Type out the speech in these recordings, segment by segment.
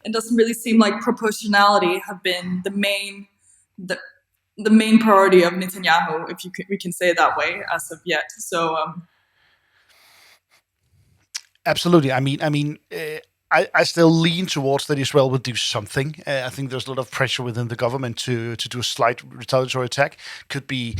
it doesn't really seem like proportionality have been the main priority of Netanyahu, if we can say it that way, as of yet. So Absolutely. I still lean towards that Israel will do something. I think there's a lot of pressure within the government to do a slight retaliatory attack. Could be.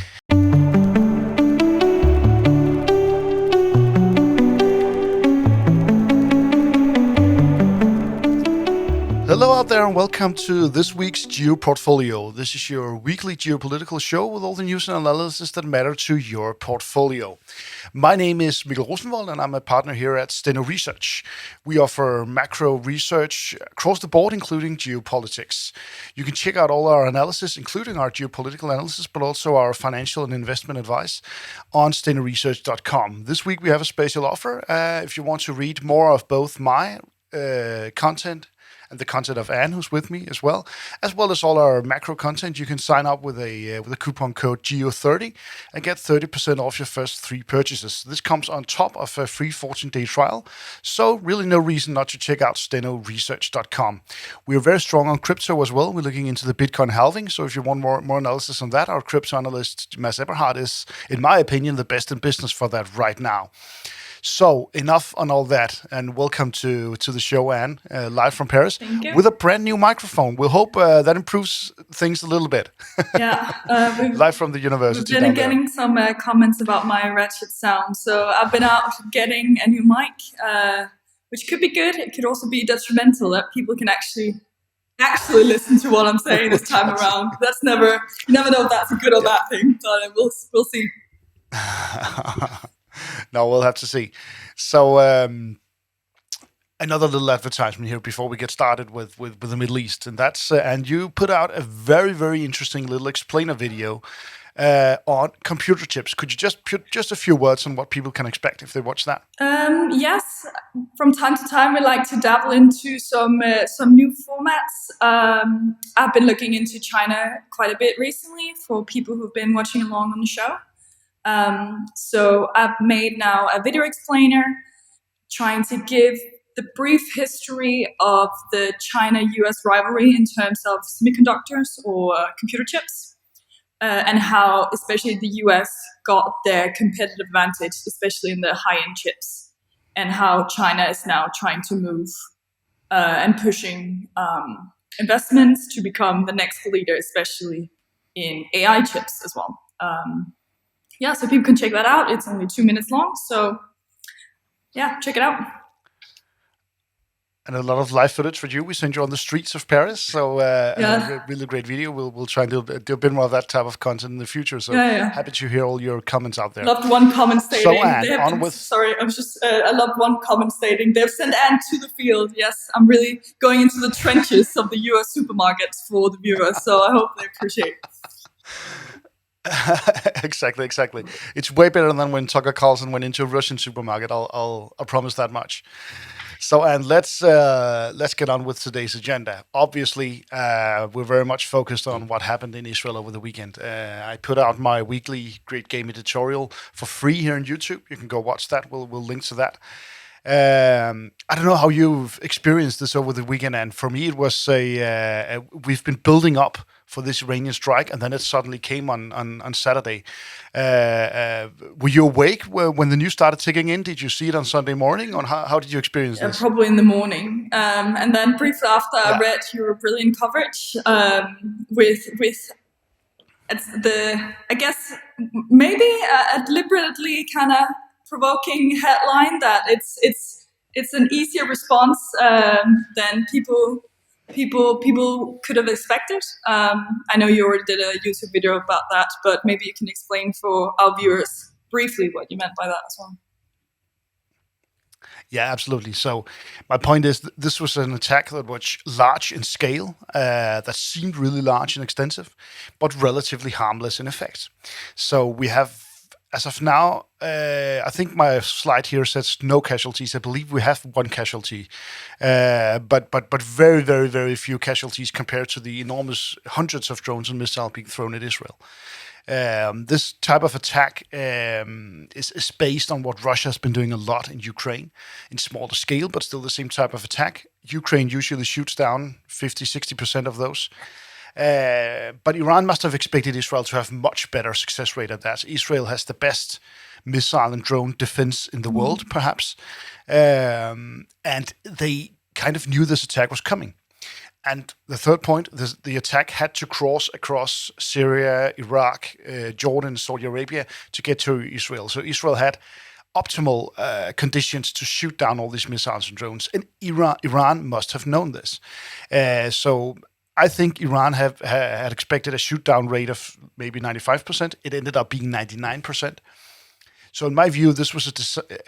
Hello out there and welcome to this week's GeoPortfolio. This is your weekly geopolitical show with all the news and analysis that matter to your portfolio. My name is Mikkel Rosenvold and I'm a partner here at Steno Research. We offer macro research across the board, including geopolitics. You can check out all our analysis, including our geopolitical analysis, but also our financial and investment advice on stenoresearch.com. This week we have a special offer. If you want to read more of both my content and the content of Anne, who's with me as well as all our macro content, you can sign up with a coupon code GEO30 and get 30% off your first 3 purchases. This comes on top of a free 14-day trial, so really no reason not to check out stenoresearch.com. We are very strong on crypto as well. We're looking into the Bitcoin halving, so if you want more analysis on that, our crypto analyst Mads Eberhardt is, in my opinion, the best in business for that right now. So enough on all that, and welcome to the show, Anne, live from Paris, with a brand new microphone. We'll hope that improves things a little bit. Yeah, live from the university. We've been getting some comments about my wretched sound, so I've been out getting a new mic, which could be good. It could also be detrimental, that people can actually listen to what I'm saying this time around. You never know if that's a good or bad thing, but we'll see. No, we'll have to see. So another little advertisement here before we get started with the Middle East, and that's and you put out a very, very interesting little explainer video on computer chips. Could you just put just a few words on what people can expect if they watch that? Yes, from time to time we like to dabble into some new formats. I've been looking into China quite a bit recently for people who've been watching along on the show. So I've made now a video explainer trying to give the brief history of the China-US rivalry in terms of semiconductors or computer chips, and how especially the US got their competitive advantage, especially in the high-end chips, and how China is now trying to move and pushing investments to become the next leader, especially in AI chips as well. Yeah, so people can check that out. It's only 2 minutes long, so yeah, check it out. And a lot of live footage for you. We sent you on the streets of Paris, so a really great video. We'll try and do a bit more of that type of content in the future. So happy to hear all your comments out there. Loved one comment stating. So Anne, sorry, I loved one comment stating they've sent Anne to the field. Yes, I'm really going into the trenches of the US supermarkets for the viewers, so I hope they appreciate it. Exactly. It's way better than when Tucker Carlson went into a Russian supermarket. I'll promise that much. So, and let's get on with today's agenda. Obviously, we're very much focused on what happened in Israel over the weekend. I put out my weekly Great Game editorial for free here on YouTube. You can go watch that. We'll link to that. I don't know how you've experienced this over the weekend, and for me, it was we've been building up for this Iranian strike, and then it suddenly came on Saturday. Were you awake when the news started ticking in? Did you see it on Sunday morning, or how did you experience this? Probably in the morning, and then briefly after, I read your brilliant coverage with I guess maybe a deliberately kind of provoking headline that it's an easier response than people could have expected. I know you already did a YouTube video about that, but maybe you can explain for our viewers briefly what you meant by that as well. Yeah, absolutely. So my point is this was an attack that was large in scale, that seemed really large and extensive, but relatively harmless in effect. So we have, as of now, I think my slide here says no casualties. I believe we have 1 casualty, but very, very, very few casualties compared to the enormous hundreds of drones and missiles being thrown at Israel. This type of attack is based on what Russia has been doing a lot in Ukraine, in smaller scale, but still the same type of attack. Ukraine usually shoots down 50-60% of those. But Iran must have expected Israel to have much better success rate at that. Israel has the best missile and drone defense in the world, perhaps. And they kind of knew this attack was coming. And the third point, the attack had to cross across Syria, Iraq, Jordan, Saudi Arabia to get to Israel. So Israel had optimal conditions to shoot down all these missiles and drones. And Iran must have known this. So I think Iran had expected a shoot down rate of maybe 95%. It ended up being 99%. So in my view, this was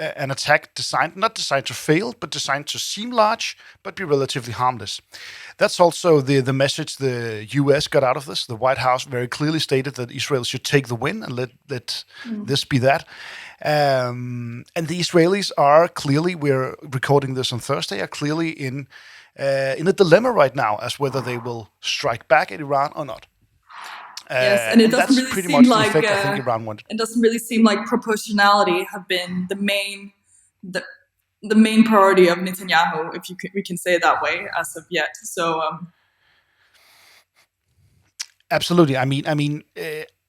an attack not designed to fail, but designed to seem large, but be relatively harmless. That's also the message the US got out of this. The White House very clearly stated that Israel should take the win and let this be that. And the Israelis are clearly, we're recording this on Thursday, are clearly in a dilemma right now as whether they will strike back at Iran or not. Yes, and it doesn't really pretty seem much like the effect I think Iran wanted. it doesn't really seem like proportionality have been the main priority of Netanyahu, if we can say it that way, as of yet. So absolutely.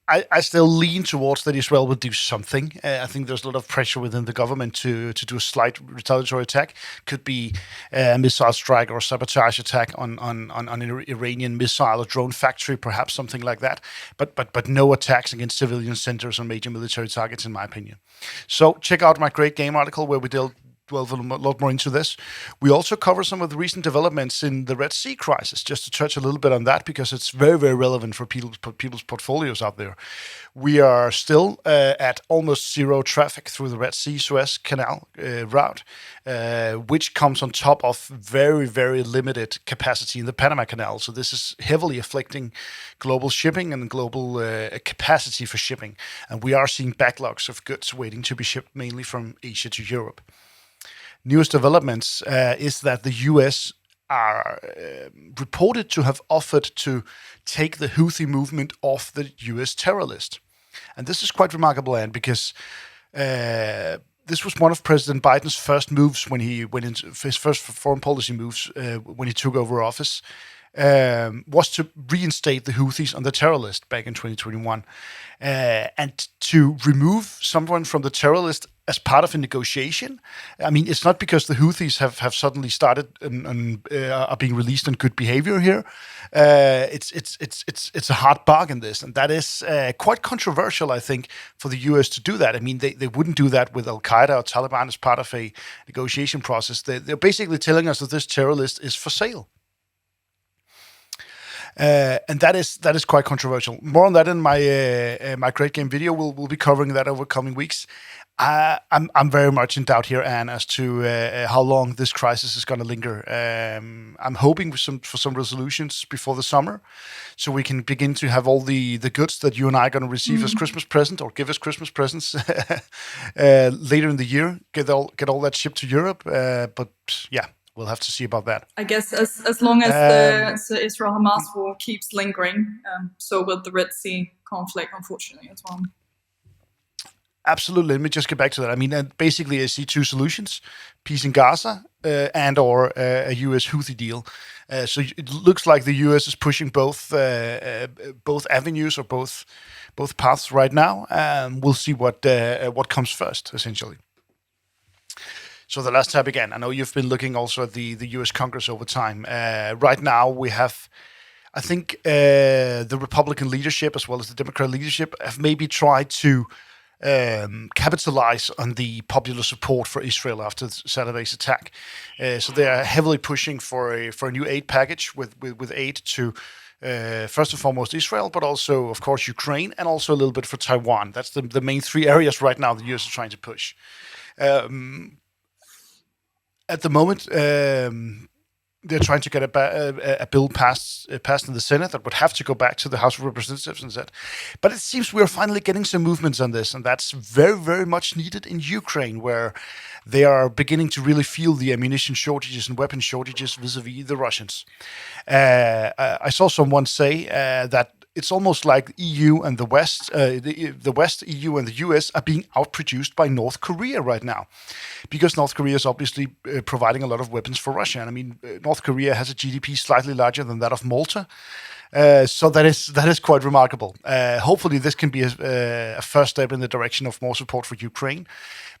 I still lean towards that Israel will do something. I think there's a lot of pressure within the government to do a slight retaliatory attack. Could be a missile strike or a sabotage attack on an Iranian missile or drone factory, perhaps something like that. But no attacks against civilian centers or major military targets, in my opinion. So check out my great game article where we delve a lot more into this. We also cover some of the recent developments in the Red Sea crisis, just to touch a little bit on that, because it's very, very relevant for people's portfolios out there. We are still at almost zero traffic through the Red Sea Suez Canal route, which comes on top of very, very limited capacity in the Panama Canal. So this is heavily affecting global shipping and global capacity for shipping. And we are seeing backlogs of goods waiting to be shipped mainly from Asia to Europe. Newest developments is that the US are reported to have offered to take the Houthi movement off the US terror list. And this is quite remarkable, Anne, because this was one of President Biden's first moves when he went into his first foreign policy moves when he took over office, was to reinstate the Houthis on the terror list back in 2021. And to remove someone from the terror list as part of a negotiation. I mean, it's not because the Houthis have suddenly started and are being released on good behavior here. It's a hard bargain, this, and that is quite controversial, I think, for the US to do that. I mean, they wouldn't do that with Al Qaeda or Taliban as part of a negotiation process. They're basically telling us that this terror list is for sale. And that is quite controversial. More on that in my great game video. We'll be covering that over coming weeks. I'm very much in doubt here, Anne, as to how long this crisis is going to linger. I'm hoping for some resolutions before the summer, so we can begin to have all the goods that you and I are going to receive as Christmas present or give as Christmas presents later in the year. Get all that shipped to Europe. But yeah. We'll have to see about that. I guess as long as the Israel-Hamas war keeps lingering, so will the Red Sea conflict, unfortunately, as well. Absolutely. Let me just get back to that. I mean, basically, I see two solutions: peace in Gaza and or a U.S. Houthi deal. So it looks like the U.S. is pushing both avenues or both paths right now. We'll see what comes first, essentially. So the last tab again. I know you've been looking also at the U.S. Congress over time. Right now we have, I think, the Republican leadership as well as the Democrat leadership have maybe tried to capitalize on the popular support for Israel after Saturday's attack. So they are heavily pushing for a new aid package with aid to first and foremost Israel, but also, of course, Ukraine and also a little bit for Taiwan. That's the main three areas right now the U.S. is trying to push. At the moment, they're trying to get a bill passed in the Senate that would have to go back to the House of Representatives and that. But it seems we're finally getting some movements on this, and that's very, very much needed in Ukraine, where they are beginning to really feel the ammunition shortages and weapon shortages vis-a-vis the Russians. I saw someone say that it's almost like EU and the West, the West, EU, and the US are being outproduced by North Korea right now, because North Korea is obviously providing a lot of weapons for Russia. And I mean, North Korea has a GDP slightly larger than that of Malta, so that is quite remarkable. Hopefully, this can be a first step in the direction of more support for Ukraine.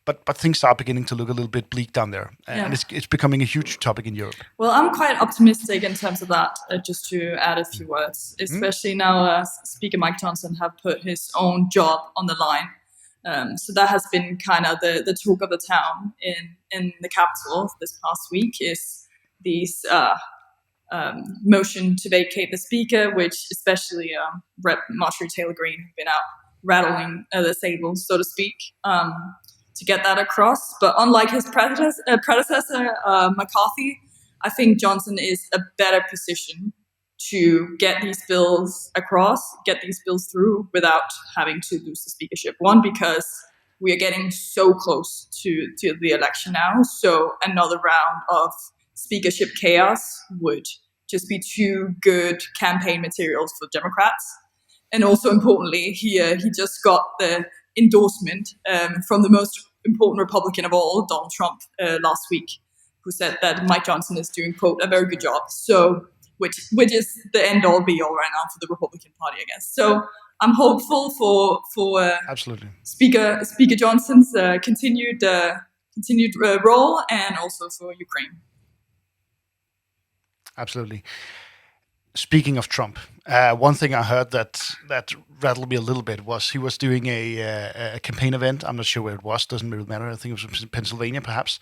But things are beginning to look a little bit bleak down there, and it's becoming a huge topic in Europe. Well, I'm quite optimistic in terms of that. Just to add a few words, especially now Speaker Mike Johnson have put his own job on the line. So that has been kind of the talk of the town in the capital this past week, is these motion to vacate the speaker, which especially Rep. Marjorie Taylor Greene have been out rattling the sables, so to speak, to get that across. But unlike his predecessor, McCarthy, I think Johnson is a better position to get these bills across, get these bills through without having to lose the speakership. One, because we are getting so close to the election now, so another round of speakership chaos would just be too good campaign materials for Democrats. And also importantly, he just got the endorsement from the most important Republican of all, Donald Trump, last week, who said that Mike Johnson is doing, quote, a very good job. So, which is the end all be all right now for the Republican Party, I guess. So I'm hopeful for absolutely Speaker Johnson's continued role, and also for Ukraine. Absolutely. Speaking of Trump, one thing I heard that rattled me a little bit was he was doing a campaign event. I'm not sure where it was. Doesn't really matter. I think it was in Pennsylvania, perhaps.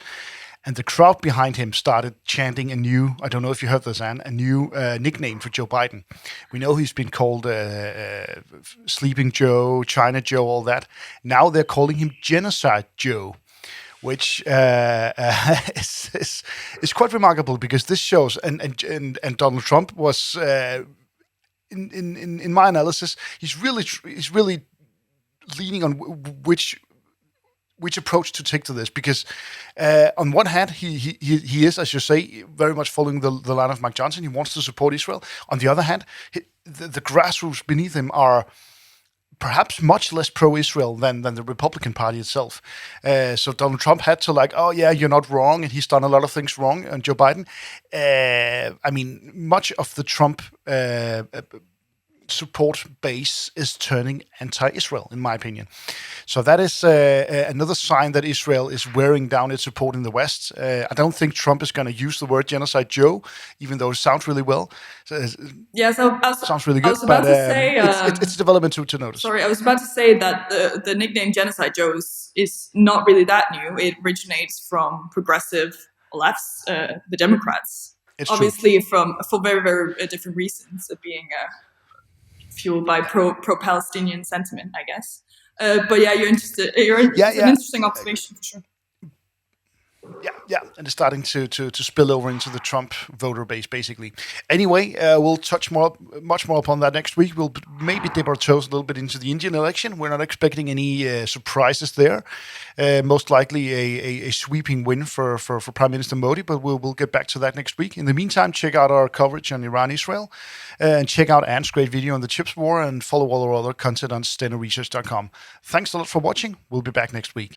And the crowd behind him started chanting a new, I don't know if you heard this, Anne, a new nickname for Joe Biden. We know he's been called Sleeping Joe, China Joe, all that. Now they're calling him Genocide Joe, which is quite remarkable, because this shows, and Donald Trump was, in my analysis, he's really leaning on which approach to take to this, because on one hand he is, as you say, very much following the line of Mike Johnson. He wants to support Israel. On the other hand, the grassroots beneath him are perhaps much less pro-Israel than the Republican Party itself. So Donald Trump had to oh yeah, you're not wrong, and he's done a lot of things wrong. And Joe Biden, I mean, much of the Trump support base is turning anti-Israel, in my opinion. So that is another sign that Israel is wearing down its support in the West. I don't think Trump is going to use the word Genocide Joe, even though it sounds really well. Sounds really good. I was about to say, it's a development to notice. Sorry, I was about to say that the nickname Genocide Joe is not really that new. It originates from progressive lefts, the Democrats. It's obviously for very, very different reasons, of being fueled by pro-Palestinian sentiment, I guess. But yeah, it's an interesting observation for sure. Yeah, and it's starting to spill over into the Trump voter base, basically. Anyway, we'll touch much more upon that next week. We'll maybe dip our toes a little bit into the Indian election. We're not expecting any surprises there. Most likely a sweeping win for Prime Minister Modi, but we'll get back to that next week. In the meantime, check out our coverage on Iran-Israel, and check out Anne's great video on the chips war, and follow all our other content on stenerresearch.com. Thanks a lot for watching. We'll be back next week.